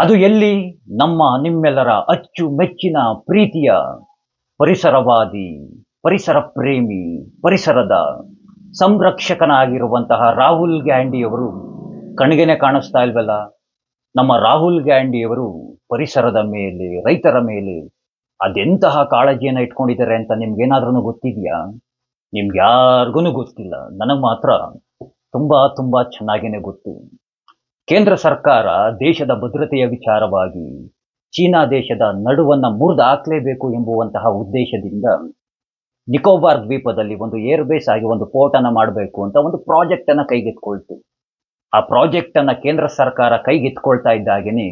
ಅದು ಎಲ್ಲಿ? ನಮ್ಮ ನಿಮ್ಮೆಲ್ಲರ ಅಚ್ಚುಮೆಚ್ಚಿನ ಪ್ರೀತಿಯ ಪರಿಸರವಾದಿ, ಪರಿಸರ ಪ್ರೇಮಿ, ಪರಿಸರದ ಸಂರಕ್ಷಕನಾಗಿರುವಂತಹ ರಾಹುಲ್ ಗಾಂಧಿಯವರು ಕಣ್ಗೆನೆ ಕಾಣಿಸ್ತಾ ಇಲ್ವಲ್ಲ? ನಮ್ಮ ರಾಹುಲ್ ಗಾಂಧಿಯವರು ಪರಿಸರದ ಮೇಲೆ, ರೈತರ ಮೇಲೆ ಅದೆಂತಹ ಕಾಳಜಿಯನ್ನ ಇಟ್ಕೊಂಡಿದ್ದಾರೆ ಅಂತ ನಿಮ್ಗೇನಾದ್ರೂ ಗೊತ್ತಿದೆಯಾ? ನಿಮ್ಗ್ಯಾರಿಗೂ ಗೊತ್ತಿಲ್ಲ. ನನಗೆ ಮಾತ್ರ ತುಂಬಾ ಚೆನ್ನಾಗೇನೆ ಗೊತ್ತು. ಕೇಂದ್ರ ಸರ್ಕಾರ ದೇಶದ ಭದ್ರತೆಯ ವಿಚಾರವಾಗಿ ಚೀನಾ ದೇಶದ ನಡುವನ್ನ ಮುರಿದು ಹಾಕ್ಲೇಬೇಕು ಎಂಬುವಂತಹ ಉದ್ದೇಶದಿಂದ ನಿಕೋಬಾರ್ ದ್ವೀಪದಲ್ಲಿ ಒಂದು ಏರ್ ಬೇಸ್ ಆಗಿ ಒಂದು ಪೋರ್ಟ್ ಅನ್ನ ಮಾಡಬೇಕು ಅಂತ ಒಂದು ಪ್ರಾಜೆಕ್ಟ್ ಅನ್ನ ಕೈಗೆತ್ಕೊಳ್ತು. ಆ ಪ್ರಾಜೆಕ್ಟ್ ಅನ್ನ ಕೇಂದ್ರ ಸರ್ಕಾರ ಕೈಗೆತ್ಕೊಳ್ತಾ ಇದ್ದಾಗೇನೆ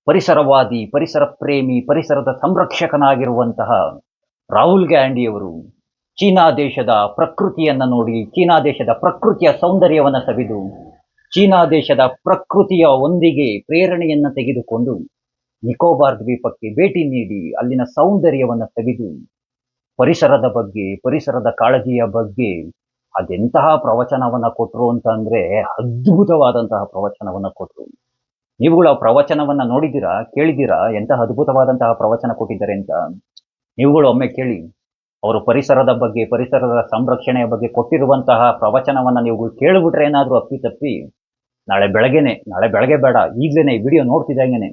ಪರಿಸರವಾದಿ, ಪರಿಸರ ಪ್ರೇಮಿ, ಪರಿಸರದ ಸಂರಕ್ಷಕನಾಗಿರುವಂತಹ ರಾಹುಲ್ ಗಾಂಧಿಯವರು ಚೀನಾ ದೇಶದ ಪ್ರಕೃತಿಯನ್ನ ನೋಡಿ, ಚೀನಾ ದೇಶದ ಪ್ರಕೃತಿಯ ಸೌಂದರ್ಯವನ್ನ ಸವಿದು, ಚೀನಾ ದೇಶದ ಪ್ರಕೃತಿಯ ಒಂದಿಗೆ ಪ್ರೇರಣೆಯನ್ನ ತೆಗೆದುಕೊಂಡು ನಿಕೋಬಾರ್ ದ್ವೀಪಕ್ಕೆ ಭೇಟಿ ನೀಡಿ ಅಲ್ಲಿನ ಸೌಂದರ್ಯವನ್ನ ಸವಿದು ಪರಿಸರದ ಬಗ್ಗೆ, ಪರಿಸರದ ಕಾಳಜಿಯ ಬಗ್ಗೆ ಅದೆಂತಹ ಪ್ರವಚನವನ್ನ ಕೊಟ್ರು ಅಂತಂದ್ರೆ ಅದ್ಭುತವಾದಂತಹ ಪ್ರವಚನವನ್ನ ಕೊಟ್ರು. ನೀವುಗಳು ಆ ಪ್ರವಚನವನ್ನ ನೋಡಿದ್ದೀರಾ, ಕೇಳಿದ್ದೀರಾ? ಎಂತಹ ಅದ್ಭುತವಾದಂತಹ ಪ್ರವಚನ ಕೊಟ್ಟಿದ್ದಾರೆ ಅಂತ ನೀವುಗಳು ಒಮ್ಮೆ ಕೇಳಿ. ಅವರು ಪರಿಸರದ ಬಗ್ಗೆ, ಪರಿಸರದ ಸಂರಕ್ಷಣೆಯ ಬಗ್ಗೆ ಕೊಟ್ಟಿರುವಂತಹ ಪ್ರವಚನವನ್ನ ನೀವು ಕೇಳಿಬಿಟ್ರೆ ಏನಾದ್ರೂ ಅಪ್ಪಿತಪ್ಪಿ ನಾಳೆ ಬೆಳಗ್ಗೆ ಬೇಡ, ಈಗ್ಲೇನೆ ಈ ವಿಡಿಯೋ ನೋಡ್ತಿದ್ದಂಗೆನೆ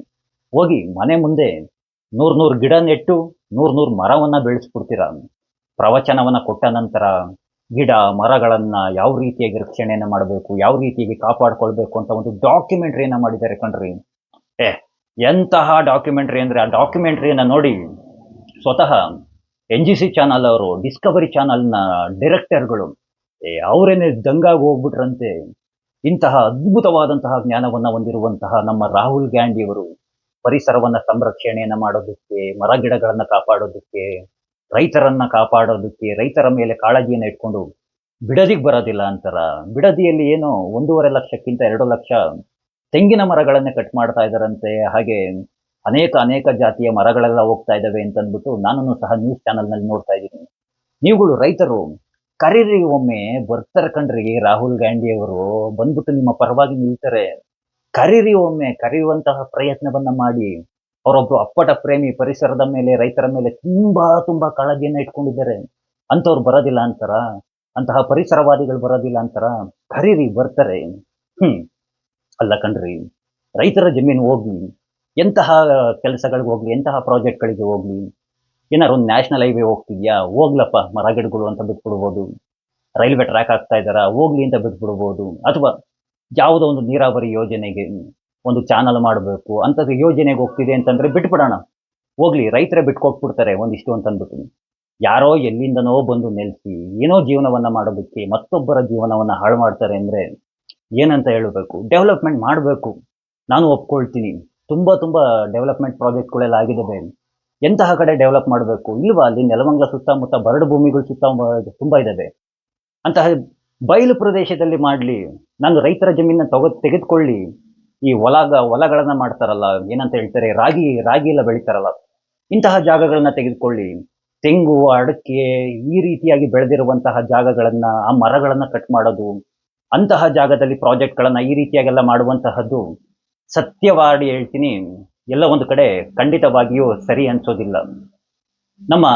ಹೋಗಿ ಮನೆ ಮುಂದೆ 100 ಗಿಡ ನೆಟ್ಟು 100 ಮರವನ್ನ ಬೆಳೆಸ್ಬಿಡ್ತೀರ. ಪ್ರವಚನವನ್ನ ಕೊಟ್ಟ ನಂತರ ಗಿಡ ಮರಗಳನ್ನ ಯಾವ ರೀತಿಯಾಗಿ ರಕ್ಷಣೆಯನ್ನ ಮಾಡಬೇಕು, ಯಾವ ರೀತಿಯಾಗಿ ಕಾಪಾಡ್ಕೊಳ್ಬೇಕು ಅಂತ ಒಂದು ಡಾಕ್ಯುಮೆಂಟ್ರಿಯನ್ನ ಮಾಡಿದ್ದಾರೆ ಕಣ್ರಿ. ಎಂತಹ ಡಾಕ್ಯುಮೆಂಟ್ರಿ ಅಂದ್ರೆ, ಆ ಡಾಕ್ಯುಮೆಂಟ್ರಿಯನ್ನ ನೋಡಿ ಸ್ವತಃ NGC ಚಾನಲ್ ಅವರು, ಡಿಸ್ಕವರಿ ಚಾನಲ್ನ ಡೈರೆಕ್ಟರ್ಗಳು ಅವರೇನೆ ದಂಗಾಗಿ ಹೋಗ್ಬಿಟ್ರಂತೆ. ಇಂತಹ ಅದ್ಭುತವಾದಂತಹ ಜ್ಞಾನವನ್ನ ಹೊಂದಿರುವಂತಹ ನಮ್ಮ ರಾಹುಲ್ ಗಾಂಧಿಯವರು ಪರಿಸರವನ್ನ ಸಂರಕ್ಷಣೆಯನ್ನ ಮಾಡೋದಕ್ಕೆ, ಮರ ಗಿಡಗಳನ್ನ ಕಾಪಾಡೋದಕ್ಕೆ, ರೈತರನ್ನ ಕಾಪಾಡೋದಕ್ಕೆ, ರೈತರ ಮೇಲೆ ಕಾಳಜಿಯನ್ನ ಇಟ್ಕೊಂಡು ಬಿಡದಿಗೆ ಬರೋದಿಲ್ಲ ಅಂತಾರ. ಬಿಡದಿಯಲ್ಲಿ ಏನು 1.5 ಲಕ್ಷಕ್ಕಿಂತ 2 ಲಕ್ಷ ತೆಂಗಿನ ಮರಗಳನ್ನ ಕಟ್ ಮಾಡ್ತಾ ಇದ್ದಾರಂತೆ. ಹಾಗೆ ಅನೇಕ ಜಾತಿಯ ಮರಗಳೆಲ್ಲ ಹೋಗ್ತಾ ಇದ್ದಾವೆ ಅಂತಂದ್ಬಿಟ್ಟು ನಾನು ಸಹ ನ್ಯೂಸ್ ಚಾನಲ್ನಲ್ಲಿ ನೋಡ್ತಾ ಇದ್ದೀನಿ. ನೀವುಗಳು ರೈತರು ಕರೀರಿ, ಒಮ್ಮೆ ಬರ್ತಾರೆ ಕಣ್ರಿ ರಾಹುಲ್ ಗಾಂಧಿಯವರು, ಬಂದ್ಬಿಟ್ಟು ನಿಮ್ಮ ಪರವಾಗಿ ನಿಲ್ತಾರೆ. ಕರೀರಿ, ಒಮ್ಮೆ ಕರೆಯುವಂತಹ ಪ್ರಯತ್ನವನ್ನ ಮಾಡಿ. ಅವರೊಬ್ರು ಅಪ್ಪಟ ಪ್ರೇಮಿ, ಪರಿಸರದ ಮೇಲೆ, ರೈತರ ಮೇಲೆ ತುಂಬಾ ಕಾಳಜಿಯನ್ನ ಇಟ್ಕೊಂಡಿದ್ದಾರೆ. ಅಂತವ್ರು ಬರೋದಿಲ್ಲ ಅಂತಾರ? ಅಂತಹ ಪರಿಸರವಾದಿಗಳು ಬರೋದಿಲ್ಲ ಅಂತಾರ? ಕರೀರಿ, ಬರ್ತಾರೆ. ಅಲ್ಲ ಕಣ್ರಿ, ರೈತರ ಜಮೀನು ಹೋಗ್ಲಿ, ಎಂತಹ ಕೆಲಸಗಳಿಗೆ ಹೋಗ್ಲಿ, ಎಂತಹ ಪ್ರಾಜೆಕ್ಟ್ಗಳಿಗೆ ಹೋಗ್ಲಿ, ಏನಾರು ಒಂದು ನ್ಯಾಷನಲ್ ಹೈವೇ ಹೋಗ್ತಿದ್ಯಾ, ಹೋಗ್ಲಪ್ಪ ಮರ ಗಿಡಗಳು ಅಂತ ಬಿಟ್ಬಿಡ್ಬೋದು. ರೈಲ್ವೆ ಟ್ರ್ಯಾಕ್ ಆಗ್ತಾ ಇದ್ದಾರಾ, ಹೋಗ್ಲಿ ಅಂತ ಬಿಟ್ಬಿಡ್ಬೋದು. ಅಥವಾ ಯಾವುದೋ ಒಂದು ನೀರಾವರಿ ಯೋಜನೆಗೆ ಒಂದು ಚಾನಲ್ ಮಾಡಬೇಕು ಅಂಥದ್ದು ಯೋಜನೆಗೆ ಹೋಗ್ತಿದೆ ಅಂತಂದ್ರೆ ಬಿಟ್ಬಿಡೋಣ, ಹೋಗ್ಲಿ, ರೈತರೇ ಬಿಟ್ಕೊಟ್ಬಿಡ್ತಾರೆ ಒಂದಿಷ್ಟು ಅಂತಂದ್ಬಿಟ್ಟು. ಯಾರೋ ಎಲ್ಲಿಂದನೋ ಬಂದು ನೆಲೆಸಿ ಏನೋ ಜೀವನವನ್ನ ಮಾಡೋದಕ್ಕೆ ಮತ್ತೊಬ್ಬರ ಜೀವನವನ್ನ ಹಾಳು ಮಾಡ್ತಾರೆ ಅಂದ್ರೆ ಏನಂತ ಹೇಳಬೇಕು? ಡೆವಲಪ್ಮೆಂಟ್ ಮಾಡಬೇಕು, ನಾನು ಒಪ್ಕೊಳ್ತೀನಿ. ತುಂಬಾ ಡೆವಲಪ್ಮೆಂಟ್ ಪ್ರಾಜೆಕ್ಟ್ಗಳೆಲ್ಲ ಆಗಿದ್ದಾವೆ. ಎಂತಹ ಕಡೆ ಡೆವಲಪ್ ಮಾಡಬೇಕು ಇಲ್ವಾ? ಅಲ್ಲಿ ನೆಲಮಂಗಲ ಸುತ್ತಮುತ್ತ ಬರಡು ಭೂಮಿಗಳು ತುಂಬಾ ಇದ್ದಾವೆ. ಅಂತಹ ಬಯಲು ಪ್ರದೇಶದಲ್ಲಿ ಮಾಡಲಿ. ನಾನು ರೈತರ ಜಮೀನನ್ನ ತೆಗೆದುಕೊಳ್ಳಿ. ಈ ಹೊಲಗಳನ್ನ ಮಾಡ್ತಾರಲ್ಲ, ಏನಂತ ಹೇಳ್ತಾರೆ, ರಾಗಿ ಎಲ್ಲ ಬೆಳಿತಾರಲ್ಲ, ಇಂತಹ ಜಾಗಗಳನ್ನ ತೆಗೆದುಕೊಳ್ಳಿ. ತೆಂಗು, ಅಡಕೆ ಈ ರೀತಿಯಾಗಿ ಬೆಳೆದಿರುವಂತಹ ಜಾಗಗಳನ್ನ, ಆ ಮರಗಳನ್ನ ಕಟ್ ಮಾಡೋದು, ಅಂತಹ ಜಾಗದಲ್ಲಿ ಪ್ರಾಜೆಕ್ಟ್ಗಳನ್ನ ಈ ರೀತಿಯಾಗೆಲ್ಲ ಮಾಡುವಂತಹದ್ದು ಸತ್ಯವಾಗಿ ಹೇಳ್ತೀನಿ, ಎಲ್ಲ ಒಂದು ಕಡೆ ಖಂಡಿತವಾಗಿಯೂ ಸರಿ ಅನ್ಸೋದಿಲ್ಲ. ನಮ್ಮ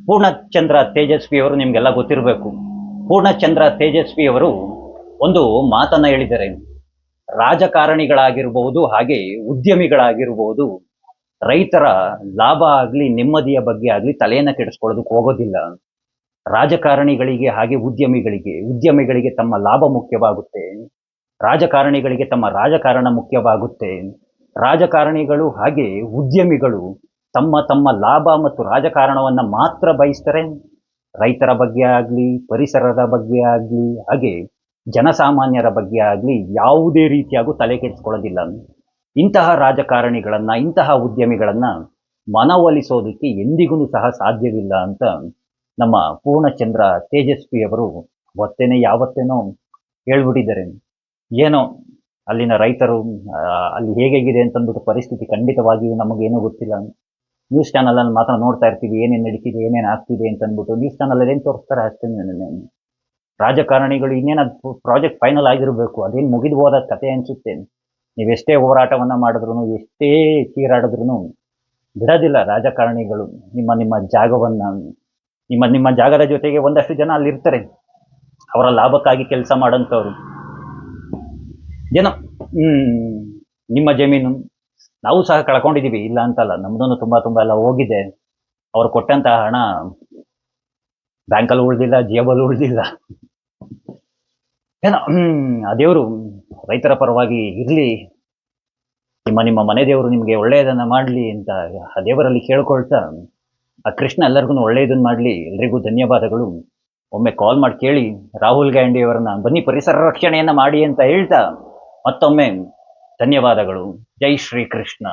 ಪೂರ್ಣಚಂದ್ರ ತೇಜಸ್ವಿ ಅವರು ನಿಮ್ಗೆಲ್ಲ ಗೊತ್ತಿರಬೇಕು. ಪೂರ್ಣಚಂದ್ರ ತೇಜಸ್ವಿ ಅವರು ಒಂದು ಮಾತನ್ನ ಹೇಳಿದ್ದಾರೆ. ರಾಜಕಾರಣಿಗಳಾಗಿರಬಹುದು, ಹಾಗೆ ಉದ್ಯಮಿಗಳಾಗಿರಬಹುದು, ರೈತರ ಲಾಭ ಆಗ್ಲಿ ನೆಮ್ಮದಿಯ ಬಗ್ಗೆ ಆಗ್ಲಿ ತಲೆಯನ್ನ ಕೆಡಿಸ್ಕೊಳ್ಳೋದಕ್ಕೆ ಹೋಗೋದಿಲ್ಲ. ರಾಜಕಾರಣಿಗಳಿಗೆ ಹಾಗೆ ಉದ್ಯಮಿಗಳಿಗೆ ತಮ್ಮ ಲಾಭ ಮುಖ್ಯವಾಗುತ್ತೆ. ರಾಜಕಾರಣಿಗಳಿಗೆ ತಮ್ಮ ರಾಜಕಾರಣ ಮುಖ್ಯವಾಗುತ್ತೆ. ರಾಜಕಾರಣಿಗಳು ಹಾಗೆ ಉದ್ಯಮಿಗಳು ತಮ್ಮ ಲಾಭ ಮತ್ತು ರಾಜಕಾರಣವನ್ನ ಮಾತ್ರ ಬಯಸ್ತಾರೆ. ರೈತರ ಬಗ್ಗೆ ಆಗ್ಲಿ, ಪರಿಸರದ ಬಗ್ಗೆ ಆಗ್ಲಿ, ಹಾಗೆ ಜನಸಾಮಾನ್ಯರ ಬಗ್ಗೆ ಆಗ್ಲಿ ಯಾವುದೇ ರೀತಿಯಾಗೂ ತಲೆ ಕೆಡಿಸ್ಕೊಳ್ಳೋದಿಲ್ಲ. ಇಂತಹ ರಾಜಕಾರಣಿಗಳನ್ನ, ಇಂತಹ ಉದ್ಯಮಿಗಳನ್ನ ಮನವೊಲಿಸೋದಕ್ಕೆ ಎಂದಿಗೂ ಸಹ ಸಾಧ್ಯವಿಲ್ಲ ಅಂತ ನಮ್ಮ ಪೂರ್ಣಚಂದ್ರ ತೇಜಸ್ವಿ ಅವರು ಯಾವತ್ತೇನೋ ಹೇಳ್ಬಿಟ್ಟಿದ್ದಾರೆ. ಏನೋ ಅಲ್ಲಿನ ರೈತರು ಅಲ್ಲಿ ಹೇಗಿದೆ ಅಂತಂದ್ಬಿಟ್ಟು ಪರಿಸ್ಥಿತಿ ಖಂಡಿತವಾಗಿಯೂ ನಮಗೇನೂ ಗೊತ್ತಿಲ್ಲ. ನ್ಯೂಸ್ ಚಾನಲಲ್ಲಿ ಮಾತ್ರ ನೋಡ್ತಾ ಇರ್ತೀವಿ ಏನೇನು ನಡೀತಿದೆ, ಏನೇನು ಆಗ್ತಿದೆ ಅಂತಂದ್ಬಿಟ್ಟು. ನ್ಯೂಸ್ ಚಾನಲಲ್ಲಿ ಏನು ತೋರಿಸ್ತಾರೆ ಅಷ್ಟೇ. ರಾಜಕಾರಣಿಗಳು ಇನ್ನೇನು ಪ್ರಾಜೆಕ್ಟ್ ಫೈನಲ್ ಆಗಿರಬೇಕು, ಅದೇನು ಮುಗಿದು ಹೋದ ಕತೆ ಅನಿಸುತ್ತೆ. ನೀವೆಷ್ಟೇ ಹೋರಾಟವನ್ನ ಮಾಡಿದ್ರು, ಎಷ್ಟೇ ಚೀರಾಡಿದ್ರು ಬಿಡೋದಿಲ್ಲ ರಾಜಕಾರಣಿಗಳು ನಿಮ್ಮ ಜಾಗವನ್ನ. ನಿಮ್ಮ ಜಾಗದ ಜೊತೆಗೆ ಒಂದಷ್ಟು ಜನ ಅಲ್ಲಿರ್ತಾರೆ, ಅವರ ಲಾಭಕ್ಕಾಗಿ ಕೆಲಸ ಮಾಡೋಂಥವ್ರು. ಏನೋ ನಿಮ್ಮ ಜಮೀನು ನಾವು ಸಹ ಕಳ್ಕೊಂಡಿದೀವಿ, ಇಲ್ಲ ಅಂತಲ್ಲ, ನಮ್ದು ತುಂಬಾ ಎಲ್ಲ ಹೋಗಿದೆ. ಅವ್ರು ಕೊಟ್ಟಂತಹ ಹಣ ಬ್ಯಾಂಕಲ್ಲಿ ಉಳಿದಿಲ್ಲ, ಜೇಬಲ್ಲಿ ಉಳಿದಿಲ್ಲ. ಏನೋ ಆ ದೇವರು ರೈತರ ಪರವಾಗಿ ಇರ್ಲಿ, ನಿಮ್ಮ ಮನೆ ದೇವರು ನಿಮ್ಗೆ ಒಳ್ಳೆಯದನ್ನ ಮಾಡ್ಲಿ ಅಂತ ಆ ದೇವರಲ್ಲಿ ಕೇಳ್ಕೊಳ್ತಾ, ಆ ಕೃಷ್ಣ ಎಲ್ಲರಿಗೂ ಒಳ್ಳೆಯದನ್ನ ಮಾಡ್ಲಿ. ಎಲ್ರಿಗೂ ಧನ್ಯವಾದಗಳು. ಒಮ್ಮೆ ಕಾಲ್ ಮಾಡಿ ಕೇಳಿ ರಾಹುಲ್ ಗಾಂಧಿ ಅವರನ್ನ, ಬನ್ನಿ ಪರಿಸರ ರಕ್ಷಣೆಯನ್ನ ಮಾಡಿ ಅಂತ ಹೇಳ್ತಾ ಮತ್ತೊಮ್ಮೆ ಧನ್ಯವಾದಗಳು. ಜೈ ಶ್ರೀ ಕೃಷ್ಣ.